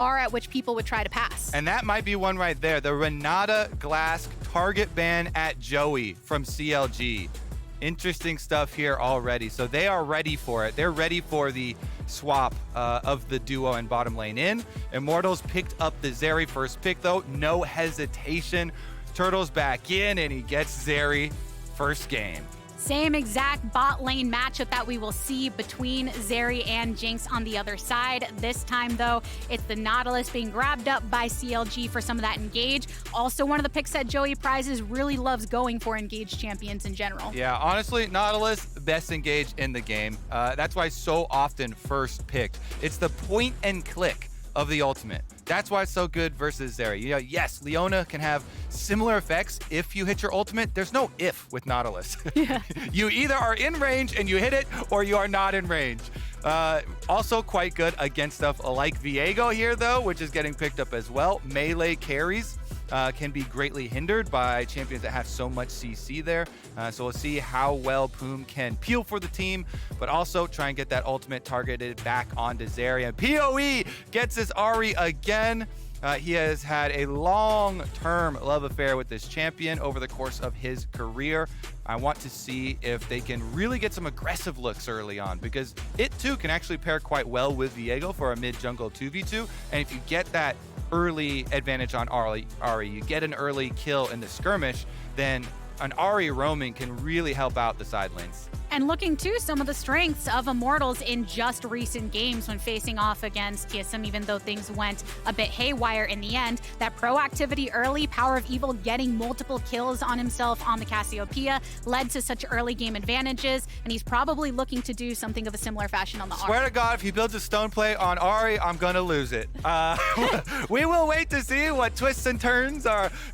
bar at which people would try to pass. And that might be one right there. The Renata Glass target ban at Joey from CLG. Interesting stuff here already. So they are ready for it. They're ready for the swap of the duo and bottom lane in. Immortals picked up the Zeri first pick though. No hesitation. Turtle's back in and he gets Zeri first game. Same exact bot lane matchup that we will see between Zeri and Jinx on the other side. This time, though, it's the Nautilus being grabbed up by CLG for some of that engage. Also, one of the picks that Joey prizes really loves going for engaged champions in general. Yeah, honestly, Nautilus, best engaged in the game. That's why so often first picked. It's the point and click of the ultimate. That's why it's so good versus Zeri. You know, yes, Leona can have similar effects if you hit your ultimate. There's no if with Nautilus. Yeah. You either are in range and you hit it, or you are not in range. Also quite good against stuff like Viego here, though, which is getting picked up as well. Melee carries can be greatly hindered by champions that have so much CC there. So we'll see how well Poome can peel for the team, but also try and get that ultimate targeted back onto Zeri. And PoE gets his Ahri again. He has had a long-term love affair with this champion over the course of his career. I want to see if they can really get some aggressive looks early on, because it too can actually pair quite well with Viego for a mid-jungle 2v2. And if you get that early advantage on Ahri, you get an early kill in the skirmish, then an Ahri roaming can really help out the side lanes. And looking to some of the strengths of Immortals in just recent games when facing off against TSM, even though things went a bit haywire in the end. That proactivity early, PowerOfEvil getting multiple kills on himself on the Cassiopeia led to such early game advantages, and he's probably looking to do something of a similar fashion on the Ahri. Swear to God, if he builds a stone play on Ahri, I'm gonna lose it. We will wait to see what twists and turns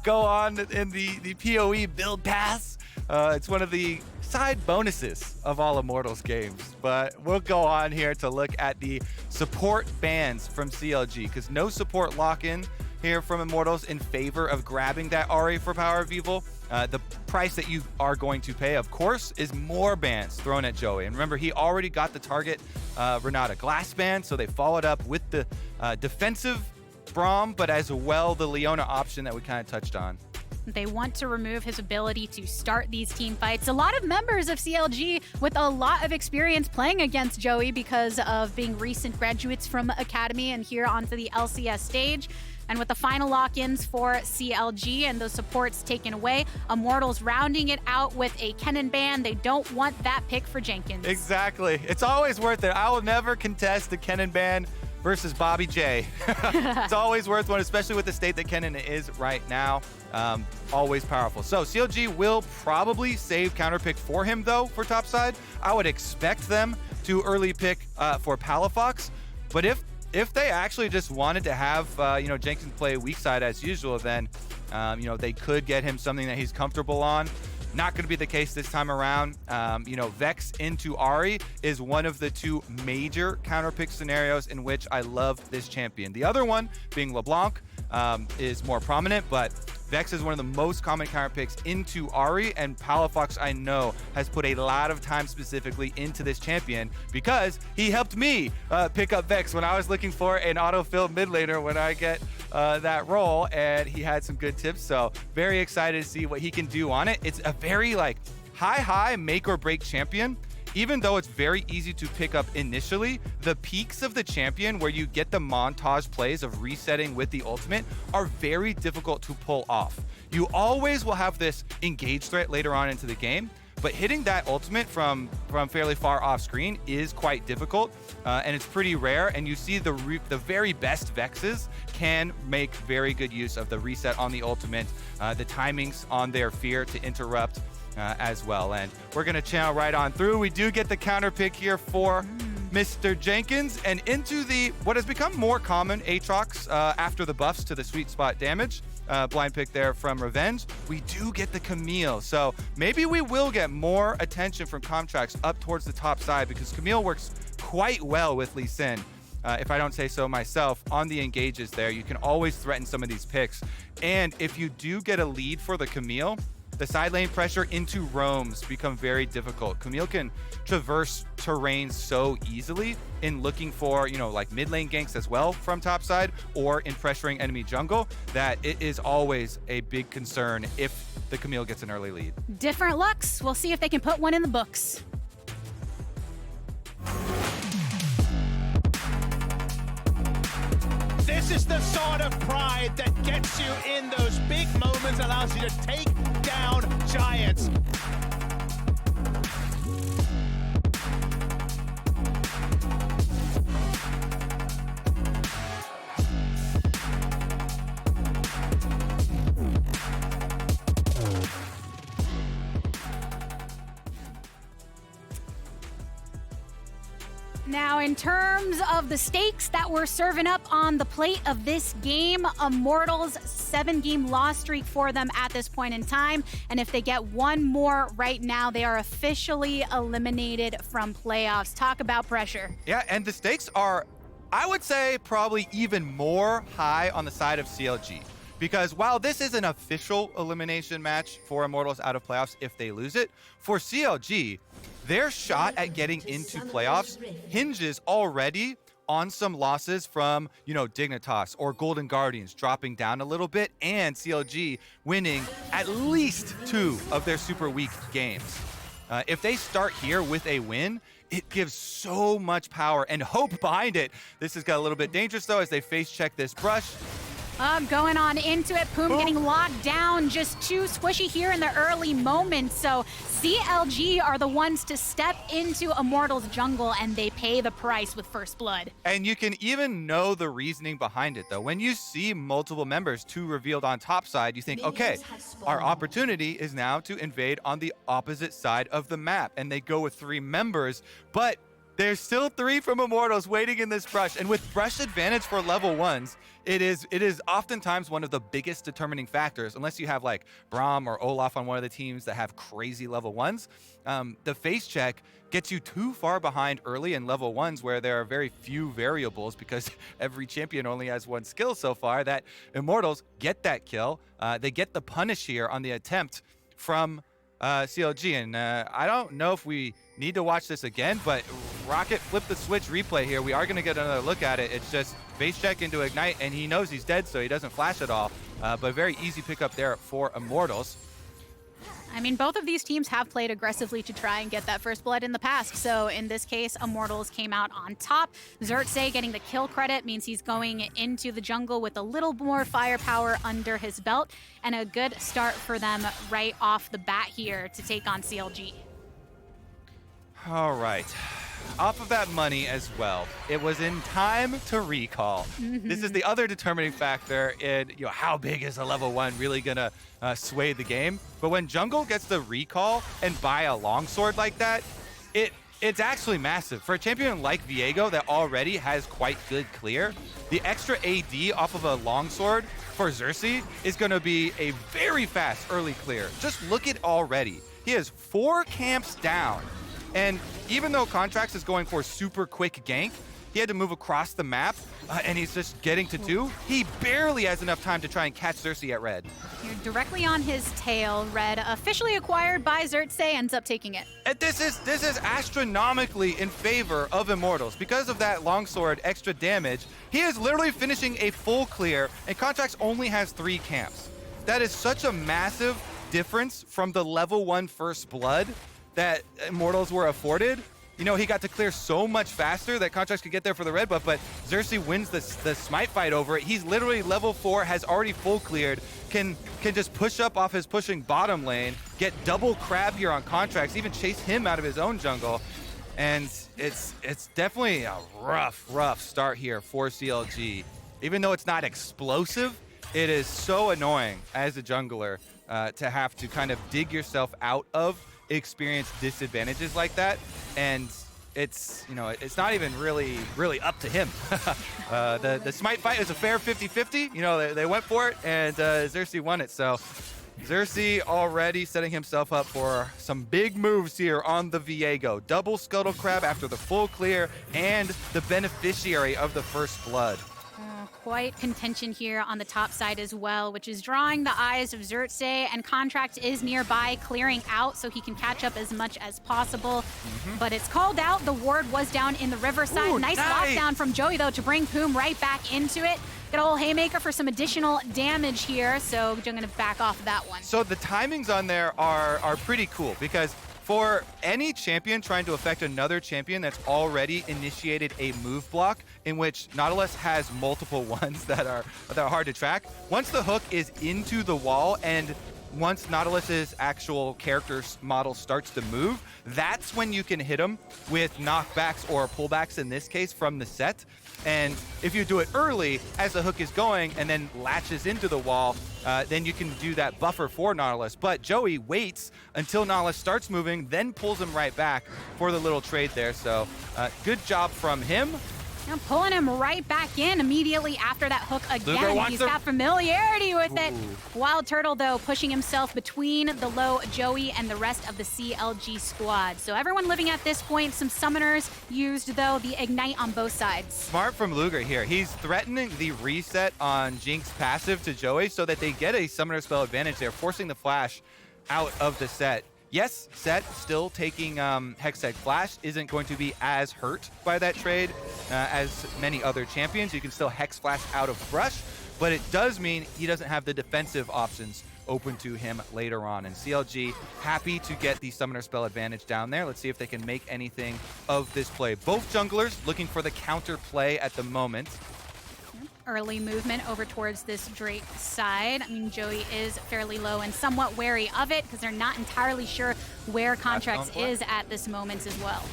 go on in the PoE build pass. It's one of the side bonuses of all Immortals games, but we'll go on here to look at the support bans from CLG, because no support lock-in here from Immortals in favor of grabbing that Ahri for PowerOfEvil. The price that you are going to pay, of course, is more bans thrown at Joey. And remember, he already got the target Renata Glass ban, so they followed up with the defensive Braum, but as well the Leona option that we kind of touched on. They want to remove his ability to start these team fights. A lot of members of CLG with a lot of experience playing against Joey because of being recent graduates from Academy and here onto the LCS stage. And with the final lock-ins for CLG and those supports taken away, Immortals rounding it out with a Kennen ban. They don't want that pick for Jenkins. Exactly. It's always worth it. I will never contest the Kennen ban versus Bobby J. It's always worth one, especially with the state that Kennen is right now. Always powerful. So CLG will probably save counterpick for him, though, for topside. I would expect them to early pick for Palafox. But if they actually just wanted to have Jenkins play weak side as usual, then they could get him something that he's comfortable on. Not going to be the case this time around. Vex into Ahri is one of the two major counterpick scenarios in which I love this champion. The other one, being LeBlanc, is more prominent, but Vex is one of the most common counterpicks into Ahri, and Palafox, I know, has put a lot of time specifically into this champion because he helped me pick up Vex when I was looking for an autofill mid laner when I get that role, and he had some good tips, so very excited to see what he can do on it. It's a very high make or break champion. Even though it's very easy to pick up initially, the peaks of the champion where you get the montage plays of resetting with the ultimate are very difficult to pull off. You always will have this engage threat later on into the game, but hitting that ultimate from fairly far off screen is quite difficult, and it's pretty rare, and you see the very best Vexes can make very good use of the reset on the ultimate, the timings on their fear to interrupt, as well. And we're going to channel right on through. We do get the counter pick here for Mr. Jenkins, and into the what has become more common Aatrox after the buffs to the sweet spot damage. Blind pick there from Revenge. We do get the Camille, so maybe we will get more attention from Contractz up towards the top side, because Camille works quite well with Lee Sin. If I don't say so myself, on the engages there, you can always threaten some of these picks. And if you do get a lead for the Camille, the side lane pressure into roams become very difficult. Camille can traverse terrain so easily in looking for, you know, like mid lane ganks as well from top side or in pressuring enemy jungle that it is always a big concern if the Camille gets an early lead. Different looks. We'll see if they can put one in the books. This is the sort of pride that gets you in those big moments, allows you to take down giants. Now, in terms of the stakes that we're serving up on the plate of this game, Immortals 7-game loss streak for them at this point in time. And if they get one more right now, they are officially eliminated from playoffs. Talk about pressure. Yeah, and the stakes are, I would say, probably even more high on the side of CLG. Because while this is an official elimination match for Immortals out of playoffs if they lose it, for CLG, their shot at getting into playoffs hinges already on some losses from, you know, Dignitas or Golden Guardians dropping down a little bit and CLG winning at least 2 of their super weak games. If they start here with a win, it gives so much power and hope behind it. This has got a little bit dangerous though as they face check this brush. Going on into it. Poome getting locked down, just too squishy here in the early moments. So CLG are the ones to step into Immortals jungle, and they pay the price with first blood. And you can even know the reasoning behind it, though. When you see multiple members, 2 revealed on top side, you think, okay, our opportunity is now to invade on the opposite side of the map. And they go with 3 members, but there's still 3 from Immortals waiting in this brush. And with brush advantage for level 1s, it is oftentimes one of the biggest determining factors, unless you have like Braum or Olaf on one of the teams that have crazy level 1s. The face check gets you too far behind early in level 1s where there are very few variables because every champion only has 1 skill so far, that Immortals get that kill. They get the punish here on the attempt from CLG. And I don't know if we need to watch this again, but Rocket flipped the switch replay here. We are going to get another look at it. It's just base check into Ignite, and he knows he's dead, so he doesn't flash at all. But very easy pickup there for Immortals. I mean, both of these teams have played aggressively to try and get that first blood in the past. So in this case, Immortals came out on top. Xerxe getting the kill credit means he's going into the jungle with a little more firepower under his belt, and a good start for them right off the bat here to take on CLG. All right. Off of that money as well, it was in time to recall. This is the other determining factor in, you know, how big is a level 1 really gonna sway the game. But when jungle gets the recall and buy a longsword like that, it's actually massive. For a champion like Viego that already has quite good clear, the extra AD off of a longsword for Xerxe is gonna be a very fast early clear. Just look at already. He has 4 camps down. And even though Contractz is going for a super quick gank, he had to move across the map, and he's just getting to 2. He barely has enough time to try and catch Xerxe at red. You're directly on his tail. Red, officially acquired by Xerxe, ends up taking it. And this is astronomically in favor of Immortals. Because of that longsword extra damage, he is literally finishing a full clear, and Contractz only has 3 camps. That is such a massive difference from the level 1 first blood that Immortals were afforded. You know, he got to clear so much faster that Contractz could get there for the red buff, but Xerxe wins the smite fight over it. He's literally level 4, has already full cleared, can just push up off his pushing bottom lane, get double crab here on Contractz, even chase him out of his own jungle. And it's definitely a rough start here for CLG. Even though it's not explosive, it is so annoying as a jungler to have to kind of dig yourself out of experience disadvantages like that, and it's, you know, it's not even really up to him. The smite fight is a fair 50-50. You know, they went for it, and Xerxe won it. So Xerxe already setting himself up for some big moves here on the Viego. Double Scuttle Crab after the full clear, and the beneficiary of the first blood. quite contention here on the top side as well, which is drawing the eyes of Xerxe, and Contractz is nearby, clearing out so he can catch up as much as possible. But it's called out. The ward was down in the riverside. Ooh, nice nice lockdown from Joey, though, to bring Poome right back into it. Got a whole haymaker for some additional damage here, so I'm going to back off that one. So the timings on there are pretty cool, because for any champion trying to affect another champion that's already initiated a move block, in which Nautilus has multiple ones that are hard to track, once the hook is into the wall and once Nautilus's actual character model starts to move, that's when you can hit him with knockbacks or pullbacks, in this case, from the Sett. And if you do it early, as the hook is going and then latches into the wall, then you can do that buffer for Nautilus. But Joey waits until Nautilus starts moving, then pulls him right back for the little trade there. So good job from him. Now pulling him right back in immediately after that hook again. He's got familiarity with it. Wild Turtle, though, pushing himself between the low Joey and the rest of the CLG squad. So everyone living at this point. Some summoners used, though, the Ignite on both sides. Smart from Luger here. He's threatening the reset on Jinx passive to Joey so that they get a summoner spell advantage there, forcing the flash out of the Sett. Yes, Sett still taking Hextech Flash, isn't going to be as hurt by that trade as many other champions. You can still Hex Flash out of Brush, but it does mean he doesn't have the defensive options open to him later on. And CLG happy to get the summoner spell advantage down there. Let's see if they can make anything of this play. Both junglers looking for the counter play at the moment. Early movement over towards this Drake side. I mean, Joey is fairly low and somewhat wary of it because they're not entirely sure where Contractz is at this moment as well.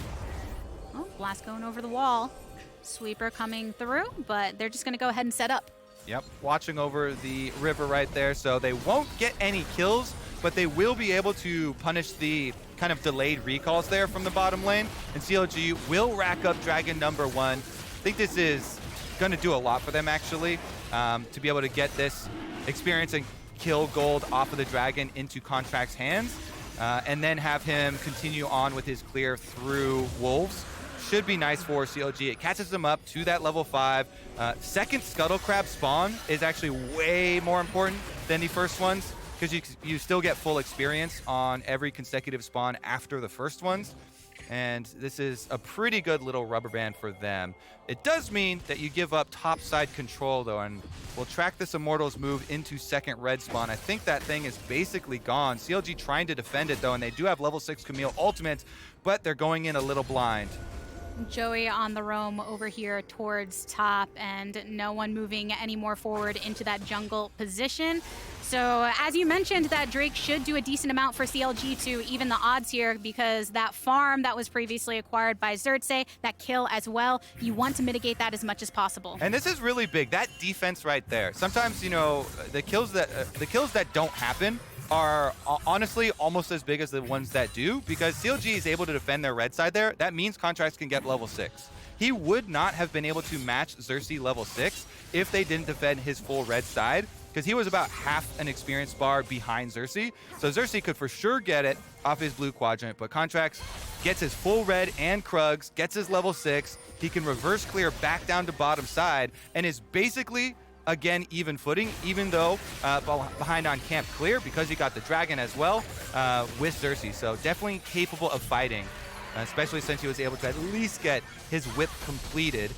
Oh, blast going over the wall. Sweeper coming through, but they're just going to go ahead and set up. Yep, watching over the river right there, so they won't get any kills, but they will be able to punish the kind of delayed recalls there from the bottom lane, and CLG will rack up Dragon number 1. I think this is going to do a lot for them, actually, to be able to get this experience and kill gold off of the Dragon into Contract's hands, and then have him continue on with his clear through Wolves. Should be nice for CLG. It catches them up to that level 5. Second Scuttle Crab spawn is actually way more important than the first ones, because you still get full experience on every consecutive spawn after the first ones. And this is a pretty good little rubber band for them. It does mean that you give up top side control, though, and we'll track this Immortals move into second red spawn. I think that thing is basically gone. CLG trying to defend it, though, and they do have level 6 Camille ultimate, but they're going in a little blind. Joey on the roam over here towards top, and no one moving any more forward into that jungle position. So as you mentioned, that Drake should do a decent amount for CLG to even the odds here, because that farm that was previously acquired by Xerxe, that kill as well, you want to mitigate that as much as possible. And this is really big, that defense right there. Sometimes, you know, the kills that don't happen are honestly almost as big as the ones that do, because CLG is able to defend their red side there. That means Contractz can get level 6. He would not have been able to match Xerxe level 6 if they didn't defend his full red side, because he was about half an experience bar behind Xerxe. So Xerxe could for sure get it off his blue quadrant, but Contractz gets his full red and Krugs, gets his level 6. He can reverse clear back down to bottom side, and is basically again even footing, even though behind on camp clear, because he got the dragon as well with Xerxe. So definitely capable of fighting, especially since he was able to at least get his whip completed.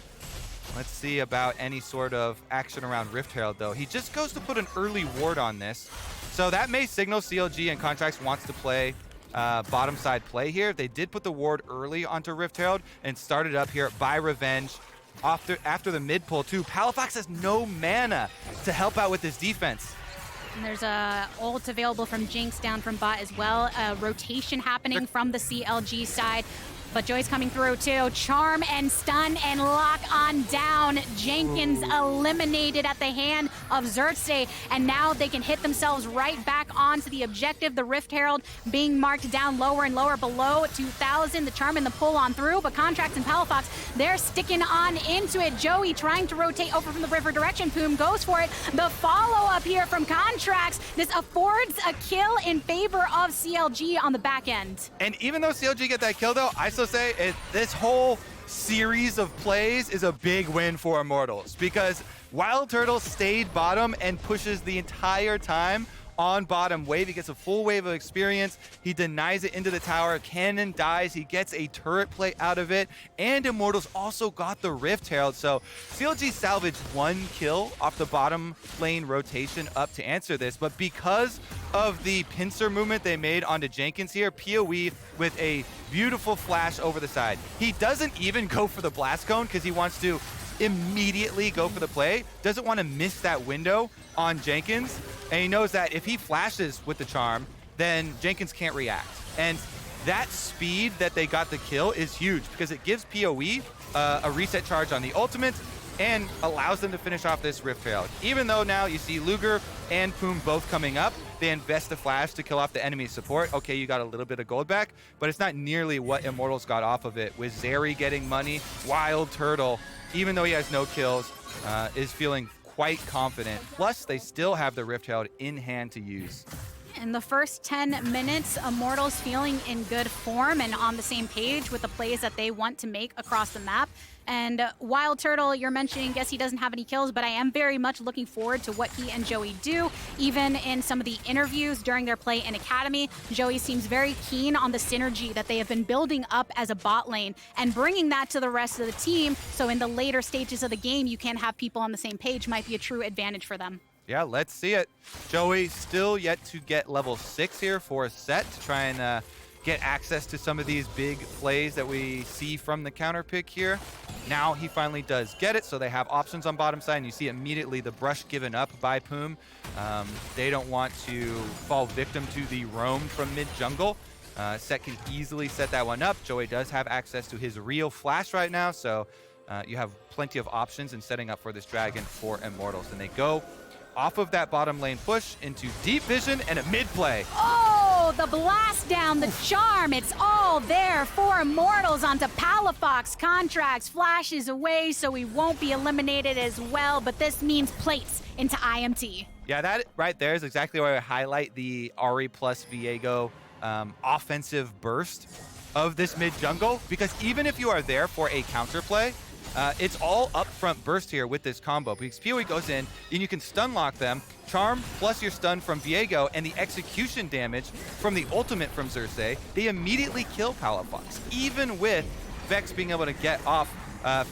Let's see about any sort of action around Rift Herald, though. He just goes to put an early ward on this, so that may signal CLG and Contractz wants to play bottom side play here. They did put the ward early onto Rift Herald and started up here by revenge. After the mid pull too, Palafox has no mana to help out with this defense. And there's a ult available from Jinx down from bot as well. A rotation happening from the CLG side. But Joy's coming through too. Charm and stun and lock on down. Jenkins eliminated at the hand of Xerxe, and now they can hit themselves right back onto the objective. The Rift Herald being marked down lower and lower below 2,000. The Charm and the pull on through, but Contractz and Palafox, they're sticking on into it. Joey trying to rotate over from the river direction. Poome goes for it. The follow-up here from Contractz. This affords a kill in favor of CLG on the back end. And even though CLG get that kill, though, I still say this whole series of plays is a big win for Immortals, because Wild Turtle stayed bottom and pushes the entire time on bottom wave. He gets a full wave of experience. He denies it into the tower. Cannon dies. He gets a turret play out of it. And Immortals also got the Rift Herald. So CLG salvaged 1 kill off the bottom lane rotation up to answer this. But because of the pincer movement they made onto Jenkins here, PoE with a beautiful flash over the side. He doesn't even go for the blast cone because he wants to immediately go for the play. Doesn't want to miss that window on Jenkins. And he knows that if he flashes with the charm, then Jenkins can't react. And that speed that they got the kill is huge because it gives PoE a reset charge on the ultimate and allows them to finish off this Rift Herald. Even though now you see Luger and Poome both coming up, they invest the flash to kill off the enemy support. Okay, you got a little bit of gold back, but it's not nearly what Immortals got off of it. With Zeri getting money, Wild Turtle, even though he has no kills, is feeling quite confident. Plus, they still have the Rift Herald in hand to use. In the first 10 minutes, Immortals feeling in good form and on the same page with the plays that they want to make across the map. And Wild Turtle, you're mentioning, guess he doesn't have any kills, but I am very much looking forward to what he and Joey do. Even in some of the interviews during their play in Academy, Joey seems very keen on the synergy that they have been building up as a bot lane and bringing that to the rest of the team. So in the later stages of the game, you can have people on the same page might be a true advantage for them. Yeah, let's see it. Joey still yet to get level 6 here for Sett to try and get access to some of these big plays that we see from the counter pick here. Now he finally does get it, so they have options on bottom side, and you see immediately the brush given up by Poome. They don't want to fall victim to the roam from mid-jungle. Sett can easily set that one up. Joey does have access to his real flash right now, so you have plenty of options in setting up for this dragon for Immortals. And they go off of that bottom lane push into deep vision and a mid play. Oh, the blast down, the charm, it's all there for Immortals onto Palafox. Contractz flashes away, so he won't be eliminated as well, but this means plates into IMT. Yeah, that right there is exactly why I highlight the Ahri plus Viego offensive burst of this mid jungle, because even if you are there for a counterplay, it's all upfront burst here with this combo, because PoE goes in and you can stun lock them, charm plus your stun from Viego and the execution damage from the ultimate from Xerxe. They immediately kill Palafox. Even with Vex being able to get off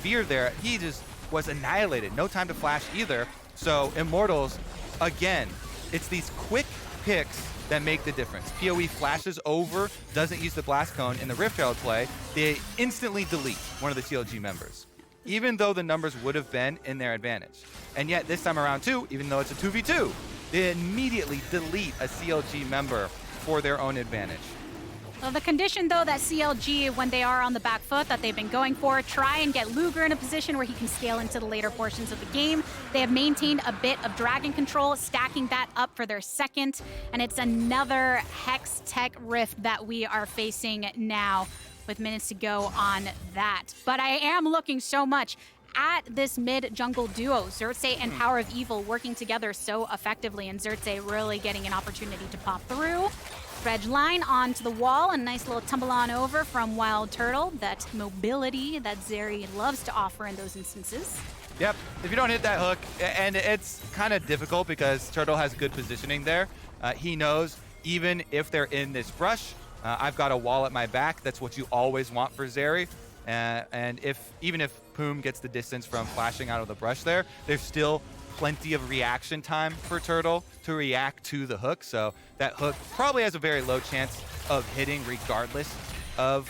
fear there, he just was annihilated. No time to flash either. So Immortals, again, it's these quick picks that make the difference. PoE flashes over, doesn't use the blast cone in the Rift Herald play, they instantly delete one of the CLG members, even though the numbers would have been in their advantage. And yet this time around too, even though it's a 2v2, they immediately delete a CLG member for their own advantage. Well, the condition, though, that CLG, when they are on the back foot that they've been going for, try and get Luger in a position where he can scale into the later portions of the game. They have maintained a bit of dragon control, stacking that up for their second, and it's another Hex Tech Rift that we are facing now with minutes to go on that. But I am looking so much at this mid-jungle duo, Xerxe and PowerOfEvil working together so effectively, and Xerxe really getting an opportunity to pop through. Dredge line onto the wall, a nice little tumble on over from Wild Turtle. That mobility that Zeri loves to offer in those instances. Yep, if you don't hit that hook, and it's kind of difficult because Turtle has good positioning there. He knows even if they're in this brush, I've got a wall at my back. That's what you always want for Zeri. And even if Poome gets the distance from flashing out of the brush there, there's still plenty of reaction time for Turtle to react to the hook. So that hook probably has a very low chance of hitting regardless of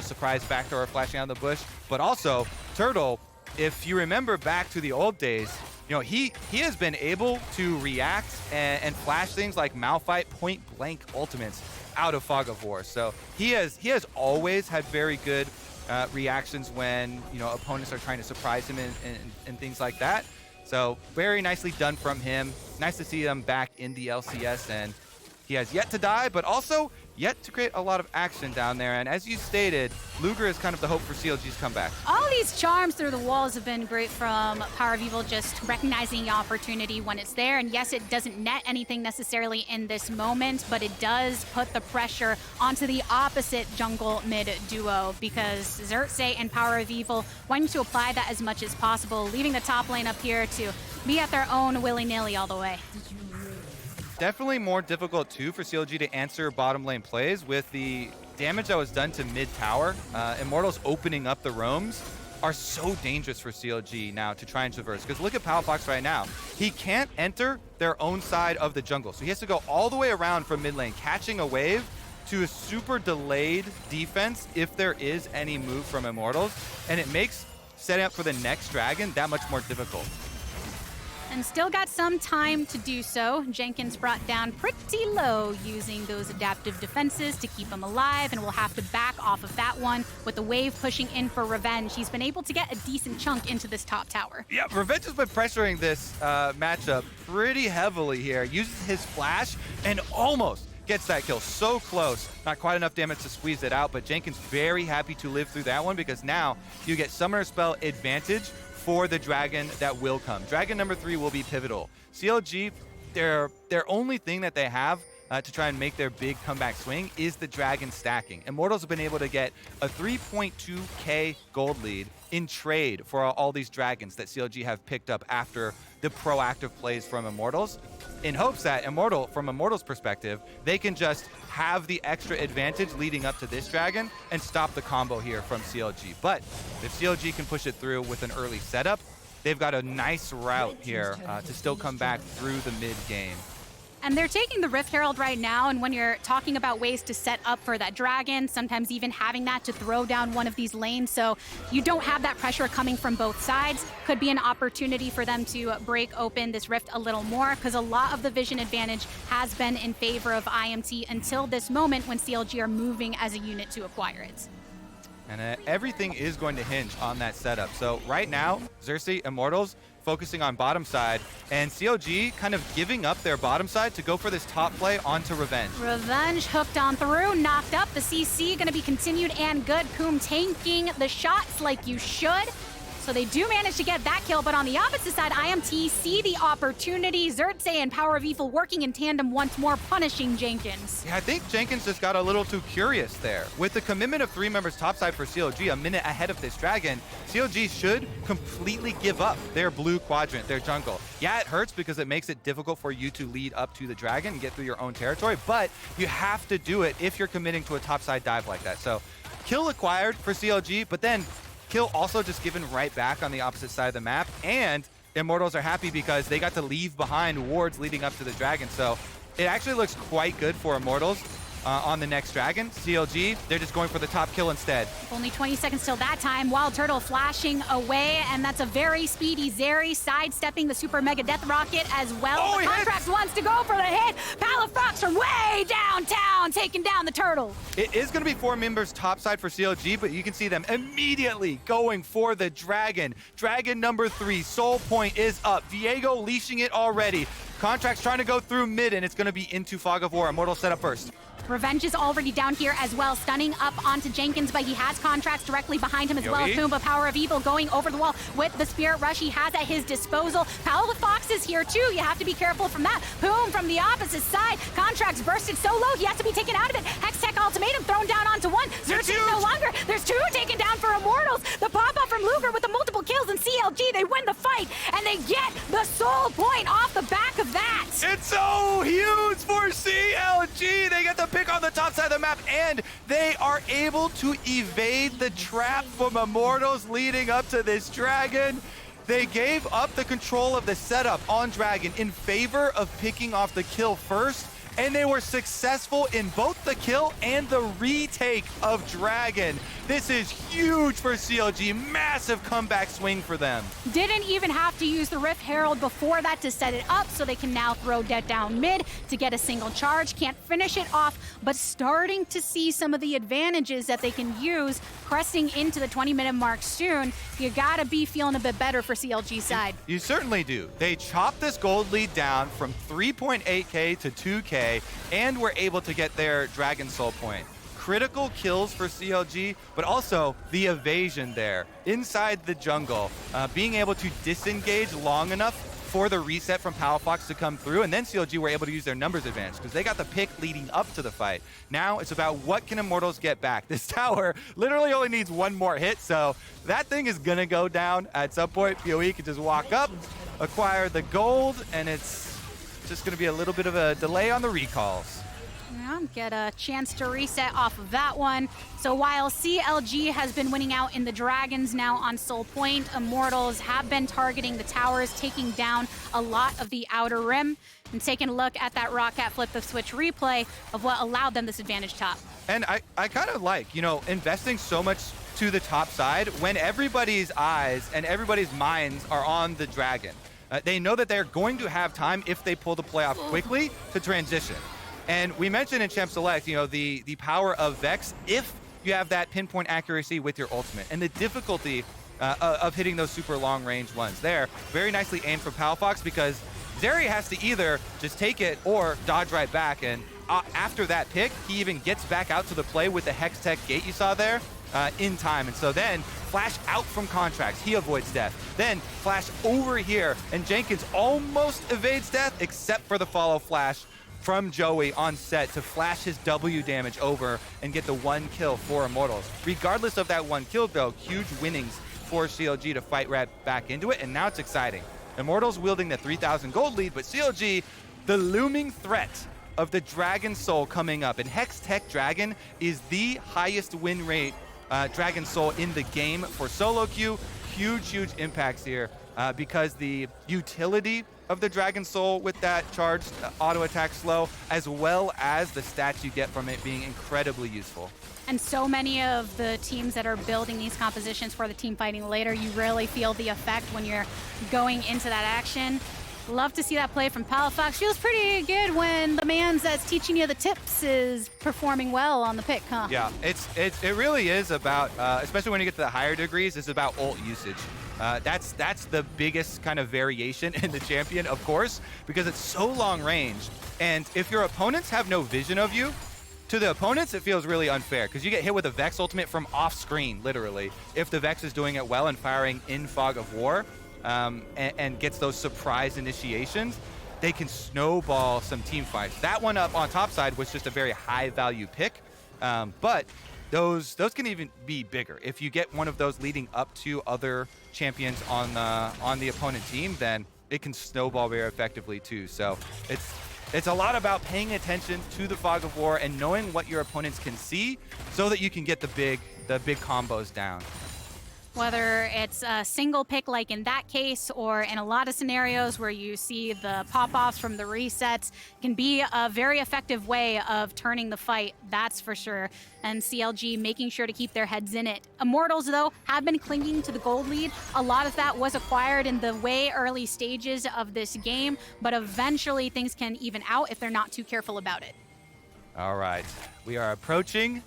surprise factor or flashing out of the bush. But also Turtle, if you remember back to the old days, he has been able to react and flash things like Malphite point blank ultimates out of Fog of War. So he has always had very good reactions when opponents are trying to surprise him and things like that. So very nicely done from him. Nice to see him back in the LCS, and he has yet to die, but also yet to create a lot of action down there. And as you stated, Luger is kind of the hope for CLG's comeback. All these charms through the walls have been great from PowerOfEvil, just recognizing the opportunity when it's there. And yes, it doesn't net anything necessarily in this moment, but it does put the pressure onto the opposite jungle mid duo, because Xerxe and PowerOfEvil wanting to apply that as much as possible, leaving the top lane up here to be at their own willy-nilly all the way. Definitely more difficult, too, for CLG to answer bottom lane plays with the damage that was done to mid tower. Immortals opening up the roams are so dangerous for CLG now to try and traverse. Because look at Palafox right now. He can't enter their own side of the jungle. So he has to go all the way around from mid lane, catching a wave to a super delayed defense if there is any move from Immortals. And it makes setting up for the next dragon that much more difficult. And still got some time to do so. Jenkins brought down pretty low using those adaptive defenses to keep him alive, and will have to back off of that one with the wave pushing in for revenge. He's been able to get a decent chunk into this top tower. Yeah, Revenge has been pressuring this matchup pretty heavily here. Uses his flash and almost gets that kill. So close. Not quite enough damage to squeeze it out, but Jenkins very happy to live through that one, because now you get Summoner Spell advantage for the dragon that will come. Dragon number 3 will be pivotal. CLG, their only thing that they have to try and make their big comeback swing is the dragon stacking. Immortals have been able to get a 3.2k gold lead in trade for all these dragons that CLG have picked up after the proactive plays from Immortals, in hopes that from Immortals' perspective, they can just have the extra advantage leading up to this dragon and stop the combo here from CLG. But if CLG can push it through with an early setup, they've got a nice route here to still come back through the mid game. And they're taking the Rift Herald right now, and when you're talking about ways to set up for that dragon, sometimes even having that to throw down one of these lanes so you don't have that pressure coming from both sides, could be an opportunity for them to break open this Rift a little more, because a lot of the vision advantage has been in favor of IMT until this moment when CLG are moving as a unit to acquire it. And everything is going to hinge on that setup. So right now, Xerxe, Immortals, focusing on bottom side, and CLG kind of giving up their bottom side to go for this top play onto Revenge. Revenge hooked on through, knocked up. The CC gonna be continued and good. Poome tanking the shots like you should. So they do manage to get that kill, but on the opposite side, IMT see the opportunity. Xerxe and PowerOfEvil working in tandem once more, punishing Jenkins. Yeah, I think Jenkins just got a little too curious there. With the commitment of 3 members topside for CLG, a minute ahead of this dragon, CLG should completely give up their blue quadrant, their jungle. Yeah, it hurts because it makes it difficult for you to lead up to the dragon and get through your own territory, but you have to do it if you're committing to a topside dive like that. So kill acquired for CLG, but then kill also just given right back on the opposite side of the map, and Immortals are happy because they got to leave behind wards leading up to the dragon. So it actually looks quite good for Immortals on the next dragon. CLG, they're just going for the top kill instead. Only 20 seconds till that time. Wild Turtle flashing away, and that's a very speedy Zeri sidestepping the super mega death rocket as well. Oh, Contractz wants to go for the hit. Palafox from way downtown taking down the turtle. It is going to be 4 members topside for CLG, but you can see them immediately going for the dragon. Dragon number 3, Soul Point is up. Viego leashing it already. Contractz trying to go through mid, and it's going to be into Fog of War. Immortal set up first. Revenge is already down here as well, stunning up onto Jenkins, but he has Contractz directly behind him as well. Poome, but PowerOfEvil going over the wall with the Spirit Rush he has at his disposal. Palafox is here too. You have to be careful from that. Poome from the opposite side. Contractz bursted so low, he has to be taken out of it. Hextech Ultimatum thrown down onto 1. Xerxe no longer. There's 2 taken down for Immortals. The pop-up from Luger with the multiple kills, and CLG, they win the fight, and they get the Soul Point off the back of that. It's so huge for CLG. They get the pick on the top side of the map, and they are able to evade the trap from Immortals leading up to this dragon. They gave up the control of the setup on dragon in favor of picking off the kill first, and they were successful in both the kill and the retake of dragon. This is huge for CLG. Massive comeback swing for them. Didn't even have to use the Rift Herald before that to set it up, so they can now throw Dead down mid to get a single charge. Can't finish it off, but starting to see some of the advantages that they can use pressing into the 20-minute mark soon. You gotta be feeling a bit better for CLG's side. You certainly do. They chopped this gold lead down from 3.8k to 2k, and were able to get their Dragon Soul point. Critical kills for CLG, but also the evasion there inside the jungle, being able to disengage long enough for the reset from Palafox to come through, and then CLG were able to use their numbers advantage because they got the pick leading up to the fight. Now it's about what can Immortals get back. This tower literally only needs one more hit, so that thing is gonna go down at some point. PoE can just walk up, acquire the gold, and it's just gonna be a little bit of a delay on the recalls. Yeah, get a chance to reset off of that one. So while CLG has been winning out in the Dragons now on Soul Point, Immortals have been targeting the towers, taking down a lot of the outer rim, and taking a look at that Rocket flip the switch replay of what allowed them this advantage top. And I kind of like, you know, investing so much to the top side when everybody's eyes and everybody's minds are on the Dragon. They know that they're going to have time if they pull the play off quickly to transition. And we mentioned in Champ Select, you know, the power of Vex if you have that pinpoint accuracy with your ultimate, and the difficulty of hitting those super long range ones there. Very nicely aimed for Palafox because Zeri has to either just take it or dodge right back. And after that pick, he even gets back out to the play with the Hex Tech gate you saw there in time. And so then flash out from Contractz, he avoids death. Then flash over here, and Jenkins almost evades death except for the follow flash from Joey on Sett to flash his W damage over and get the one kill for Immortals. Regardless of that one kill though, huge winnings for CLG to fight right back into it, and now it's exciting. Immortals wielding the 3,000 gold lead, but CLG, the looming threat of the Dragon Soul coming up, and Hex Tech Dragon is the highest win rate Dragon Soul in the game for solo queue. Huge impacts here because the utility of the Dragon Soul with that charged auto attack slow, as well as the stats you get from it being incredibly useful. And so many of the teams that are building these compositions for the team fighting later, you really feel the effect when you're going into that action. Love to see that play from Palafox. Feels pretty good when the man that's teaching you the tips is performing well on the pick, huh? Yeah, it really is about, especially when you get to the higher degrees, it's about ult usage. That's the biggest kind of variation in the champion, of course, because it's so long range. And if your opponents have no vision of you, to the opponents, it feels really unfair because you get hit with a Vex ultimate from off screen, literally, if the Vex is doing it well and firing in Fog of War. And gets those surprise initiations, they can snowball some team fights. That one up on top side was just a very high value pick, but those can even be bigger. If you get one of those leading up to other champions on the opponent team, then it can snowball very effectively too. So it's a lot about paying attention to the Fog of War and knowing what your opponents can see so that you can get the big combos down. Whether it's a single pick like in that case, or in a lot of scenarios where you see the pop-offs from the resets, can be a very effective way of turning the fight, that's for sure. And CLG making sure to keep their heads in it. Immortals, though, have been clinging to the gold lead. A lot of that was acquired in the way early stages of this game, but eventually things can even out if they're not too careful about it. All right, we are approaching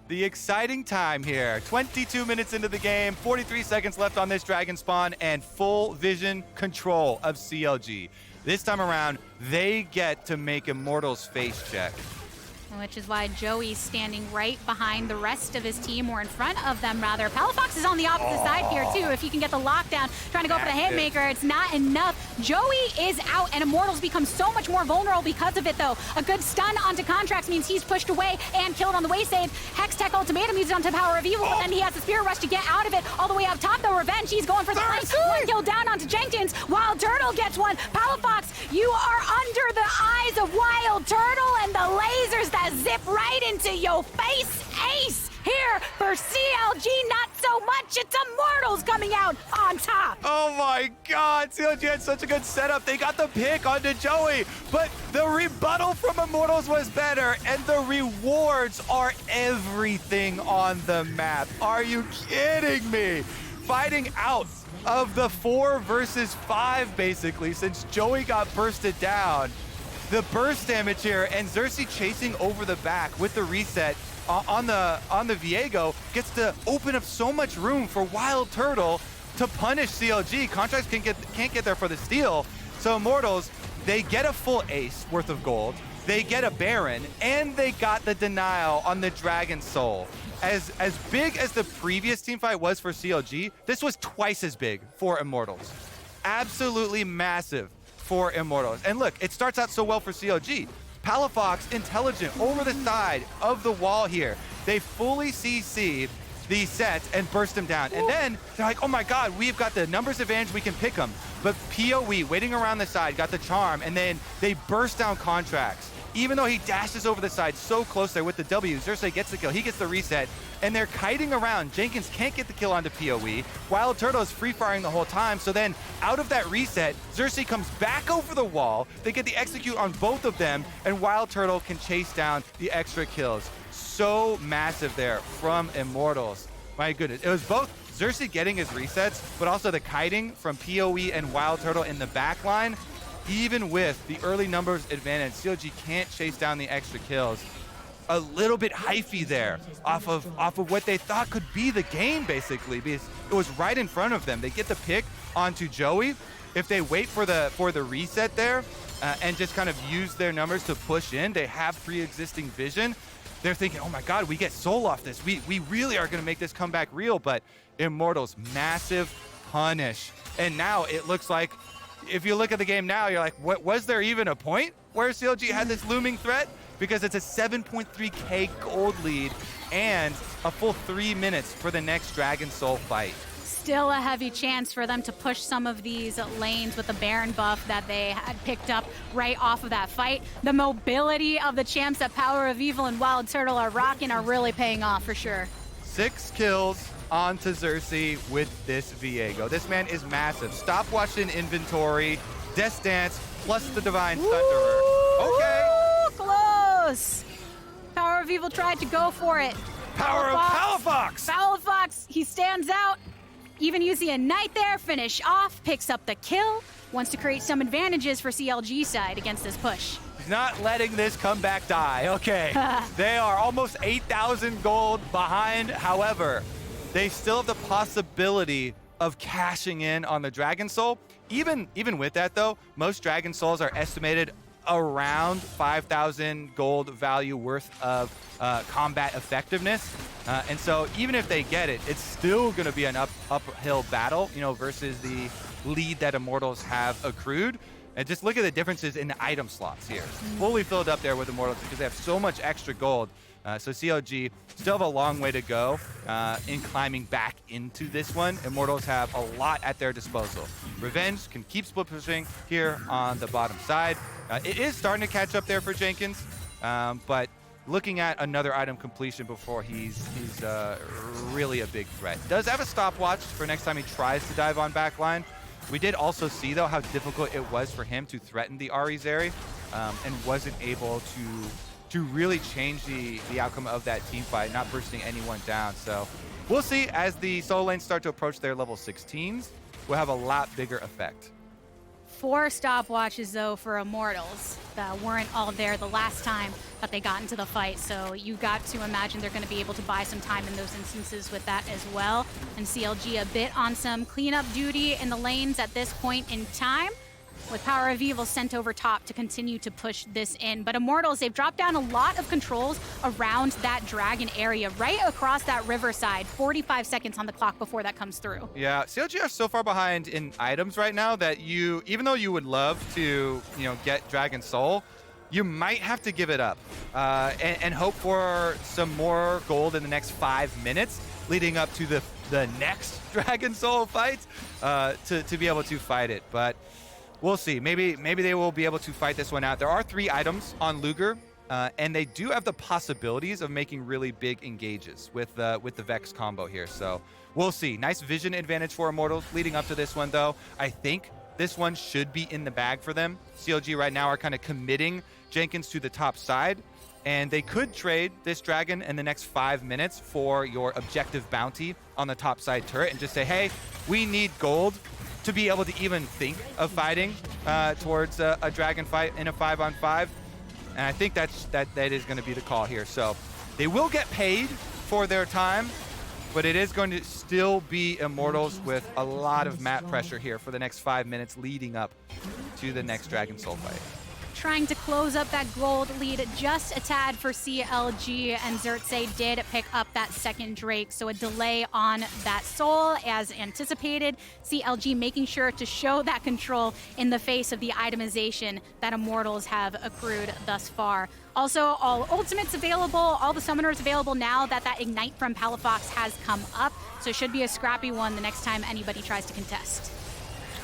the exciting time here. 22 minutes into the game, 43 seconds left on this Dragon Spawn, and full vision control of CLG. This time around, they get to make Immortals face check. Which is why Joey's standing right behind the rest of his team, or in front of them, rather. Palafox is on the opposite side here, too. If you can get the lockdown, trying to go for the Haymaker, it's not enough. Joey is out, and Immortals become so much more vulnerable because of it, though. A good stun onto Contractz means he's pushed away and killed on the way save. Hex Tech Ultimatum uses onto PowerOfEvil, but then he has the Spirit Rush to get out of it. All the way up top, though, Revenge, he's going for the flank. One kill down onto Jenkins, while Turtle gets one. Palafox, you are under the eyes of Wild Turtle, and the lasers that zip right into your face, ace! Here for CLG, not so much. It's Immortals coming out on top. Oh my God, CLG had such a good setup. They got the pick onto Joey, but the rebuttal from Immortals was better, and the rewards are everything on the map. Are you kidding me? Fighting out of the 4 versus 5, basically, since Joey got bursted down. The burst damage here, and Xerxe chasing over the back with the reset on the Viego gets to open up so much room for Wild Turtle to punish CLG. Contractz can't get there for the steal. So Immortals, they get a full ace worth of gold, they get a Baron, and they got the denial on the Dragon Soul. As big as the previous teamfight was for CLG, this was twice as big for Immortals. Absolutely massive for Immortals. And look, it starts out so well for CLG. Palafox, intelligent, over the side of the wall here. They fully CC the Sett and burst him down. And then they're like, oh my God, we've got the numbers advantage, we can pick him. But PoE, waiting around the side, got the charm, and then they burst down Contractz. Even though he dashes over the side so close there with the W, Xerxe gets the kill, he gets the reset, and they're kiting around. Jenkins can't get the kill onto PoE. Wild Turtle is free-firing the whole time, so then out of that reset, Xerxe comes back over the wall. They get the execute on both of them, and Wild Turtle can chase down the extra kills. So massive there from Immortals. My goodness, it was both Xerxe getting his resets, but also the kiting from PoE and Wild Turtle in the back line. Even with the early numbers advantage, CLG can't chase down the extra kills. A little bit hyphy there off of what they thought could be the game, basically, because it was right in front of them. They get the pick onto Joey. If they wait for the reset there and just kind of use their numbers to push in, they have pre-existing vision. They're thinking, oh my God, we get soul off this. We really are going to make this comeback real. But Immortals, massive punish. And now it looks like, if you look at the game now, you're like, what, was there even a point where CLG had this looming threat? Because it's a 7.3k gold lead and a full 3 minutes for the next Dragon Soul fight. Still a heavy chance for them to push some of these lanes with the Baron buff that they had picked up right off of that fight. The mobility of the champs that PowerOfEvil and Wild Turtle are rocking are really paying off for sure. 6 kills onto Xerxe with this Viego. This man is massive. Stopwatch in inventory, Death Dance, plus the Divine Thunderer. Okay. Close. PowerOfEvil tried to go for it. Power of Palafox. Palafox, he stands out. Even using a Knight there, finish off, picks up the kill. Wants to create some advantages for CLG side against this push. He's not letting this comeback die. Okay. They are almost 8,000 gold behind. However, they still have the possibility of cashing in on the Dragon Soul. Even with that, though, most Dragon Souls are estimated around 5,000 gold value worth of combat effectiveness. And so even if they get it, it's still going to be an uphill battle, versus the lead that Immortals have accrued. And just look at the differences in the item slots here. Fully filled up there with Immortals because they have so much extra gold. So CLG still have a long way to go in climbing back into this one. Immortals have a lot at their disposal. Revenge can keep split pushing here on the bottom side. It is starting to catch up there for Jenkins, but looking at another item completion before he's really a big threat. Does have a stopwatch for next time he tries to dive on backline. We did also see, though, how difficult it was for him to threaten the Ahri Zeri and wasn't able to really change the outcome of that team fight, not bursting anyone down. So we'll see as the solo lanes start to approach their level 16s. We'll have a lot bigger effect. 4 stopwatches, though, for Immortals that weren't all there the last time that they got into the fight. So you got to imagine they're going to be able to buy some time in those instances with that as well. And CLG a bit on some cleanup duty in the lanes at this point in time, with PowerOfEvil sent over top to continue to push this in. But Immortals, they've dropped down a lot of controls around that dragon area, right across that riverside. 45 seconds on the clock before that comes through. Yeah, CLG are so far behind in items right now that even though you would love to, get Dragon Soul, you might have to give it up and hope for some more gold in the next 5 minutes leading up to the next Dragon Soul fight to be able to fight it. But we'll see. Maybe they will be able to fight this one out. There are 3 items on Luger And they do have the possibilities of making really big engages with the Vex combo here. So we'll see. Nice vision advantage for Immortals leading up to this one, though. I think this one should be in the bag for them. CLG right now are kind of committing Jenkins to the top side, and they could trade this dragon in the next 5 minutes for your objective bounty on the top side turret and just say, hey, we need gold to be able to even think of fighting towards a dragon fight in a 5-on-5. And I think that is going to be the call here. So they will get paid for their time, but it is going to still be Immortals with a lot of map pressure here for the next 5 minutes leading up to the next Dragon Soul fight. Trying to close up that gold lead just a tad for CLG, and Xerxe did pick up that second Drake, so a delay on that soul as anticipated. CLG making sure to show that control in the face of the itemization that Immortals have accrued thus far. Also, all ultimates available, all the summoners available now that Ignite from Palafox has come up, so it should be a scrappy one the next time anybody tries to contest.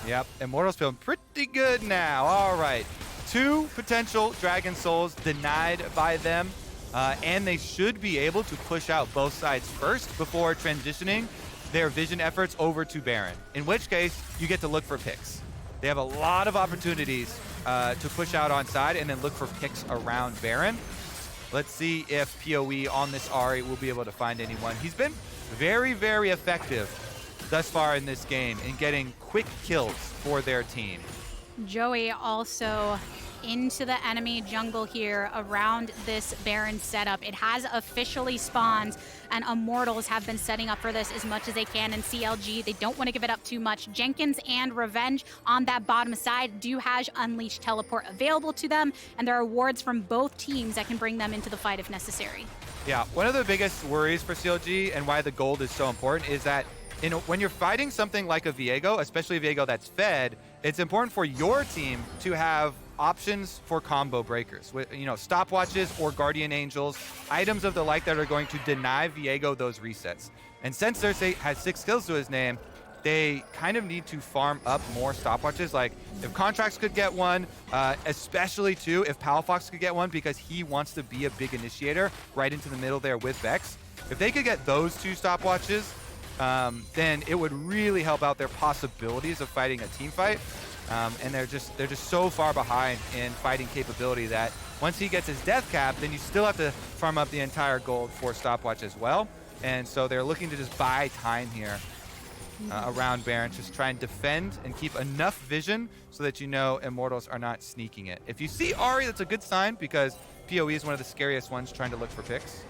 Yep, Immortals feeling pretty good now. All right. 2 potential Dragon Souls denied by them, and they should be able to push out both sides first before transitioning their vision efforts over to Baron, in which case you get to look for picks. They have a lot of opportunities to push out on side and then look for picks around Baron. Let's see if PoE on this Ahri will be able to find anyone. He's been very, very effective thus far in this game in getting quick kills for their team. Joey also into the enemy jungle here around this Baron setup. It has officially spawned, and Immortals have been setting up for this as much as they can. And CLG, they don't want to give it up too much. Jenkins and Revenge on that bottom side do have Unleash Teleport available to them, and there are wards from both teams that can bring them into the fight if necessary. Yeah, one of the biggest worries for CLG and why the gold is so important is that when you're fighting something like a Viego, especially a Viego that's fed, it's important for your team to have options for combo breakers, with, you know, stopwatches or guardian angels, items of the like that are going to deny Viego those resets. And since Xerxe has 6 kills to his name, they kind of need to farm up more stopwatches. Like if Contractz could get one, especially too if Palafox could get one, because he wants to be a big initiator right into the middle there with Vex. If they could get those 2 stopwatches, then it would really help out their possibilities of fighting a team fight. And they're just so far behind in fighting capability that once he gets his death cap, then you still have to farm up the entire gold for stopwatch as well. And so they're looking to just buy time here around Baron, just try and defend and keep enough vision so that you know Immortals are not sneaking it. If you see Ahri, that's a good sign, because PoE is one of the scariest ones trying to look for picks.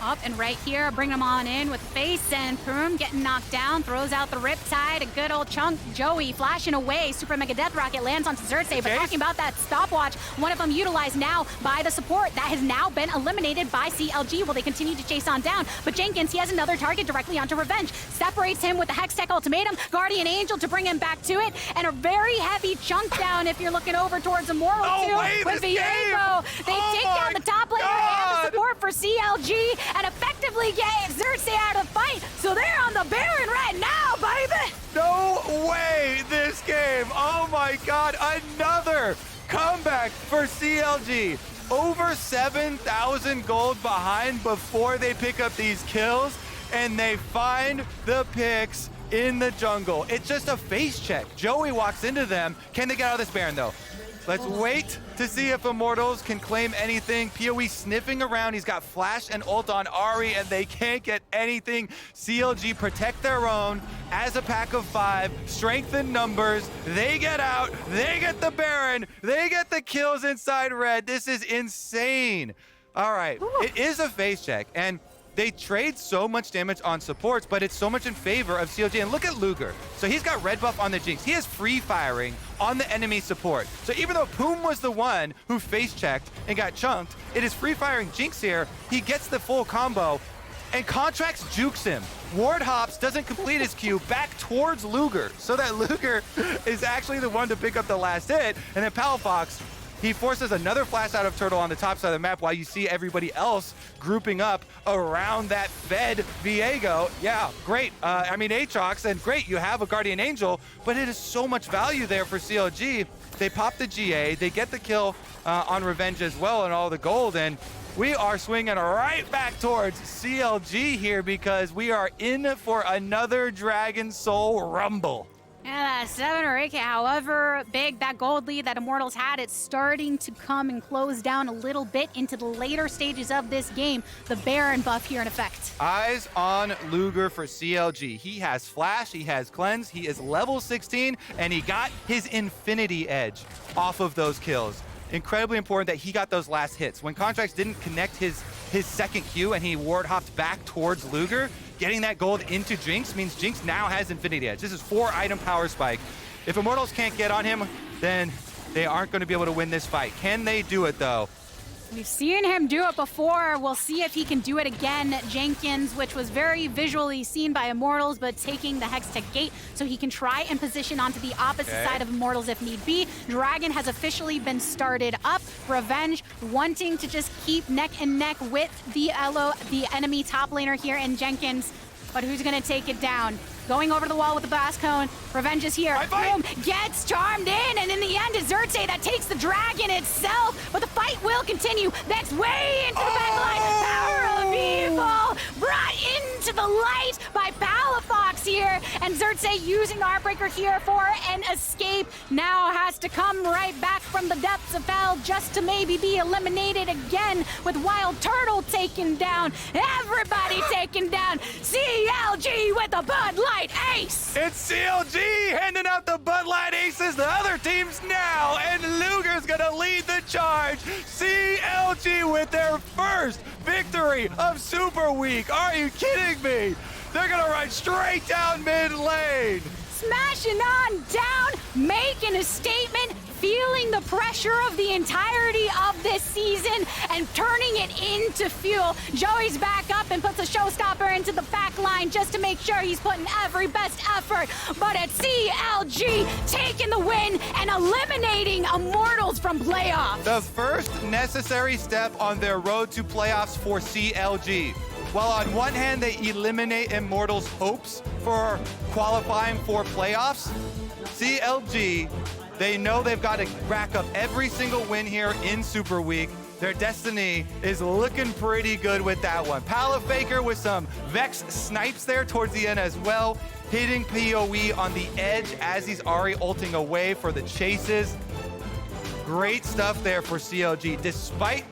Up and right here, bring them on in with face, and Poome getting knocked down, throws out the Riptide, a good old chunk. Joey flashing away, Super Mega Death Rocket lands onto Xerxe, but talking about that stopwatch, one of them utilized now by the support. That has now been eliminated by CLG. Will they continue to chase on down? But Jenkins, he has another target directly onto Revenge. Separates him with the Hextech Ultimatum, Guardian Angel to bring him back to it, and a very heavy chunk down if you're looking over towards Immortal with Viego. They take down the top laner and the support for CLG, and effectively get Xerxe out of the fight. So they're on the Baron right now, baby! No way, this game. Oh my God, another comeback for CLG. Over 7,000 gold behind before they pick up these kills, and they find the picks in the jungle. It's just a face check. Joey walks into them. Can they get out of this Baron though? Let's wait to see if Immortals can claim anything. PoE sniffing around. He's got flash and ult on Ahri, and they can't get anything. CLG protect their own as a pack of 5. Strength in numbers. They get out. They get the Baron. They get the kills inside red. This is insane. All right. It is a face check, and they trade so much damage on supports, but it's so much in favor of CLG. And look at Luger. So he's got red buff on the Jinx. He is free firing on the enemy support. So even though Poome was the one who face checked and got chunked, it is free firing Jinx here. He gets the full combo, and Contractz jukes him. Ward hops, doesn't complete his Q, back towards Luger, so that Luger is actually the one to pick up the last hit. And then Palafox, he forces another flash out of Turtle on the top side of the map while you see everybody else grouping up around that fed Viego. Yeah, great. I mean, Aatrox, and great, you have a Guardian Angel, but it is so much value there for CLG. They pop the GA. They get the kill on Revenge as well and all the gold. And we are swinging right back towards CLG here because we are in for another Dragon Soul Rumble. Yeah, that 7 or 8K, however big that gold lead that Immortals had, it's starting to come and close down a little bit into the later stages of this game. The Baron buff here in effect. Eyes on Luger for CLG. He has Flash, he has Cleanse, he is level 16, and he got his Infinity Edge off of those kills. Incredibly important that he got those last hits. When Contractz didn't connect his second Q and he ward hopped back towards Luger, getting that gold into Jinx means Jinx now has Infinity Edge. This is 4-item power spike. If Immortals can't get on him, then they aren't going to be able to win this fight. Can they do it, though? We've seen him do it before. We'll see if he can do it again. Jenkins, which was very visually seen by Immortals, but taking the Hextech Gate so he can try and position onto the opposite side of Immortals if need be. Dragon has officially been started up. Revenge wanting to just keep neck and neck with the enemy top laner here in Jenkins. But who's going to take it down? Going over to the wall with the blast cone. Revenge is here. Boom! Gets charmed in, and in the end, it's Xerxe that takes the dragon itself. But the fight will continue. That's way into the back line. PowerOfEvil brought into the light by Palafox here, and Xerxe using the Heartbreaker here for an escape. Now has to come right back from the depths of hell just to maybe be eliminated again with Wild Turtle taken down. Everybody taken down. CLG with the Bud Light Ace! It's CLG handing out the Bud Light Aces to other teams now, and Luger's gonna lead the charge. CLG with their first victory of Super Week. Are you kidding me? They're gonna run straight down mid lane. Smashing on down, making a statement, feeling the pressure of the entirety of this season and turning it into fuel. Joey's back up and puts a showstopper into the back line just to make sure he's putting every best effort. But it's CLG taking the win and eliminating Immortals from playoffs. The first necessary step on their road to playoffs for CLG. While on one hand, they eliminate Immortals' hopes for qualifying for playoffs, CLG, they know they've got to rack up every single win here in Super Week. Their destiny is looking pretty good with that one. Palafaker with some Vex snipes there towards the end as well, hitting PoE on the edge as he's Ahri ulting away for the chases. Great stuff there for CLG. Despite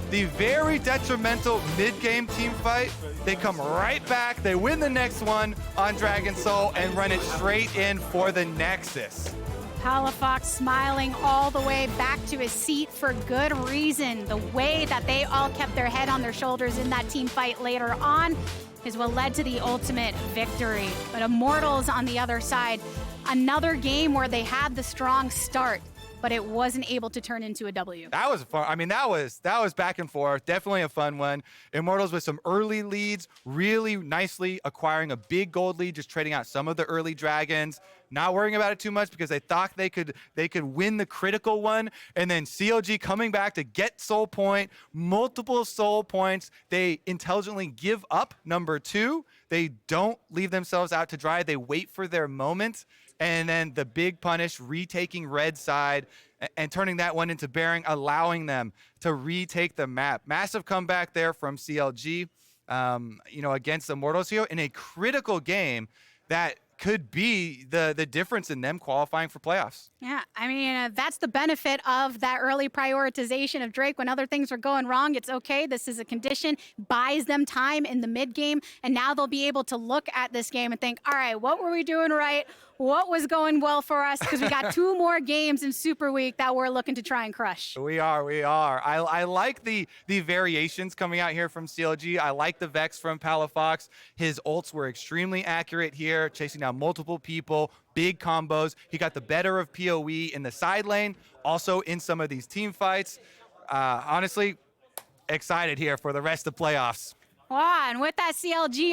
the very detrimental mid-game team fight, they come right back, they win the next one on Dragon Soul and run it straight in for the Nexus. Palafox smiling all the way back to his seat for good reason. The way that they all kept their head on their shoulders in that team fight later on is what led to the ultimate victory. But Immortals on the other side, another game where they had the strong start, but it wasn't able to turn into a W. That was fun. I mean, that was back and forth. Definitely a fun one. Immortals with some early leads, really nicely acquiring a big gold lead, just trading out some of the early dragons. Not worrying about it too much because they thought they could win the critical one. And then CLG coming back to get soul point, multiple soul points. They intelligently give up number 2. They don't leave themselves out to dry. They wait for their moment. And then the big punish, retaking red side and turning that one into Baron, allowing them to retake the map. Massive comeback there from CLG, against Immortals here in a critical game that could be the difference in them qualifying for playoffs. Yeah, I mean, that's the benefit of that early prioritization of Drake. When other things are going wrong, it's okay. This is a condition, buys them time in the mid game, and now they'll be able to look at this game and think, all right, what were we doing right? What was going well for us? Because we got 2 more games in Super Week that we're looking to try and crush. We are. I like the variations coming out here from CLG. I like the Vex from Palafox. His ults were extremely accurate here, chasing down multiple people, big combos. He got the better of PoE in the side lane, also in some of these team fights. Honestly, excited here for the rest of the playoffs. Wow, and with that CLG